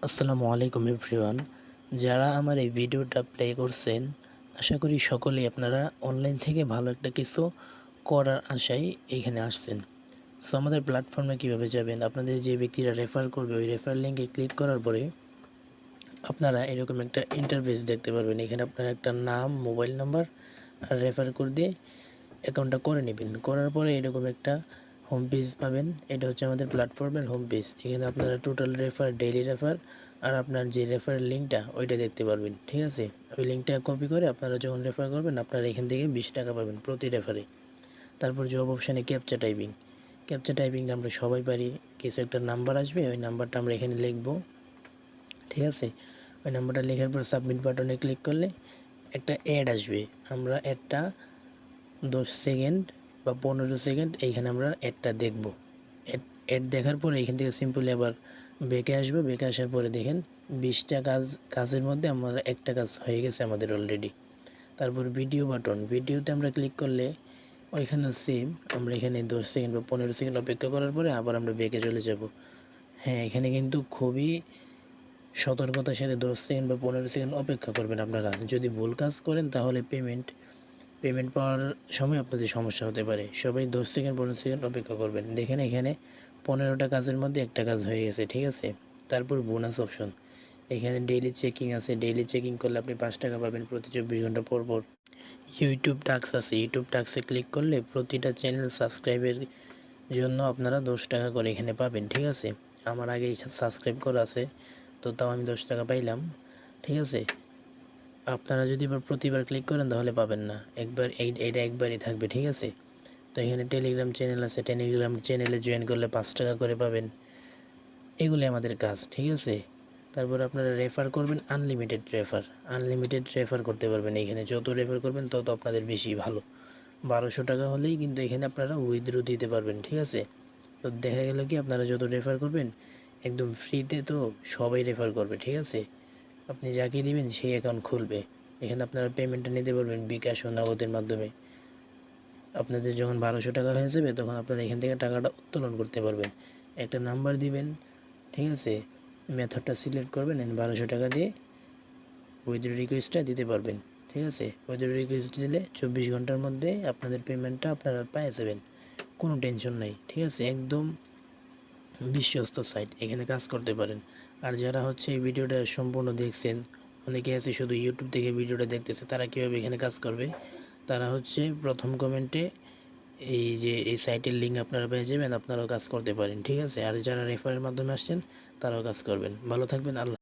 আসসালামু আলাইকুম এভরিওয়ান। যারা আমার এই ভিডিওটা প্লে করছেন, আশা করি সকলেই আপনারা অনলাইন থেকে ভালো একটা কিছু করার আশায় এইখানে আসছেন। সো আমাদের প্ল্যাটফর্মে কীভাবে যাবেন, আপনাদের যে ব্যক্তিরা রেফার করবে ওই রেফার লিঙ্কে ক্লিক করার পরে আপনারা এরকম একটা ইন্টারফেস দেখতে পারবেন। এখানে আপনারা একটা নাম, মোবাইল নাম্বার আর রেফার কোড দিয়ে অ্যাকাউন্টটা করে নেবেন। করার পরে এরকম একটা হোম পেজ পাবেন। এটা হচ্ছে আমাদের প্ল্যাটফর্মের হোম পেজ। এখানে আপনারা টোটাল রেফার, ডেইলি রেফার আর আপনার যে রেফার লিঙ্কটা ওইটা দেখতে পারবেন। ঠিক আছে, ওই লিঙ্কটা কপি করে আপনারা যখন রেফার করবেন আপনারা এখান থেকে 20 টাকা পাবেন প্রতি রেফারে। তারপর জব অপশানে ক্যাপচা টাইপিংটা আমরা সবাই পারি। কিছু একটা নাম্বার আসবে, ওই নাম্বারটা আমরা এখানে লিখব। ঠিক আছে, ওই নাম্বারটা লেখার পর সাবমিট বাটনে ক্লিক করলে একটা অ্যাড আসবে। আমরা অ্যাডটা 10 সেকেন্ড বা 15 সেকেন্ড এইখানে আমরা অ্যাডটা দেখব। অ্যাড দেখার পরে এইখান থেকে সিম্পলি আবার বেঁকে আসবো। বেঁকে আসার পরে দেখেন 20টা কাজের মধ্যে আমরা একটা কাজ হয়ে গেছে আমাদের অলরেডি। তারপর ভিডিও বাটন, ভিডিওতে আমরা ক্লিক করলে ওইখানেও সেম, আমরা এখানে 10 সেকেন্ড বা 15 সেকেন্ড অপেক্ষা করার পরে আবার আমরা বেঁকে চলে যাব। হ্যাঁ, এখানে কিন্তু খুবই সতর্কতার সাথে 10 সেকেন্ড বা 15 সেকেন্ড অপেক্ষা করবেন আপনারা। যদি ভুল কাজ করেন তাহলে পেমেন্ট পাওয়ার সময় আপনাদের সমস্যা হতে পারে। সবাই 10 সেকেন্ড 15 সেকেন্ড অপেক্ষা করবেন। দেখেন এখানে 15টা কাজের মধ্যে একটা কাজ হয়ে গেছে। ঠিক আছে, তারপর বোনাস অপশন, এখানে ডেইলি চেকিং আছে। ডেইলি চেকিং করলে আপনি 5 টাকা পাবেন প্রতি 24 ঘন্টা পর পর। ইউটিউব টাস্ক আছে, ইউটিউব টাস্কে ক্লিক করলে প্রতিটা চ্যানেল সাবস্ক্রাইবের জন্য আপনারা 10 টাকা করে এখানে পাবেন। ঠিক আছে, আমার আগে সাবস্ক্রাইব করা আছে, তো তাও আমি 10 টাকা পাইলাম। ঠিক আছে, আপনারা যদি প্রতিবার ক্লিক করেন তাহলে পাবেন না, এটা একবারই থাকবে। ঠিক আছে, তো এখানে টেলিগ্রাম চ্যানেল আছে, টেলিগ্রাম চ্যানেলে জয়েন করলে 5 টাকা করে পাবেন। এগুলি আমাদের কাজ। ঠিক আছে, তারপর আপনারা রেফার করবেন আনলিমিটেড রেফার করতে পারবেন। এখানে যত রেফার করবেন তত আপনাদের বেশি ভালো। 1200 টাকা হলেই কিন্তু এখানে আপনারা উইথড্র দিতে পারবেন। ঠিক আছে, তো দেখা গেল কি আপনারা যত রেফার করবেন একদম ফ্রিতে, তো সবাই রেফার করবে। ঠিক আছে, আপনি যাকে দিবেন সেই অ্যাকাউন্ট খুলবে। এখানে আপনারা পেমেন্টটা নিতে পারবেন বিকাশ ও নগদের মাধ্যমে। আপনাদের যখন 1200 টাকা হয়ে যাবে তখন আপনারা এখান থেকে টাকাটা উত্তোলন করতে পারবেন। একটা নাম্বার দিবেন, ঠিক আছে, মেথডটা সিলেক্ট করবেন, 1200 টাকা দিয়ে উইথড্র রিকোয়েস্টটা দিতে পারবেন। ঠিক আছে, উইথড্র রিকোয়েস্ট দিলে 24 ঘন্টার মধ্যে আপনাদের পেমেন্টটা আপনারা পেয়ে যাবেন। কোনো টেনশন নাই। ঠিক আছে, একদম বিশ্বস্ত সাইট, এখানে কাজ করতে পারেন। আর যারা হচ্ছে এই ভিডিওটা সম্পূর্ণ দেখছেন, অনেকে আছে শুধু ইউটিউব থেকে ভিডিওটা দেখতেছে, তারা কীভাবে এখানে কাজ করবে, তারা হচ্ছে প্রথম কমেন্টে এই যে এই সাইটের লিঙ্ক আপনারা পেয়ে যাবেন, আপনারাও কাজ করতে পারেন। ঠিক আছে, আর যারা রেফারের মাধ্যমে আসছেন তারাও কাজ করবেন। ভালো থাকবেন। আল্লাহ।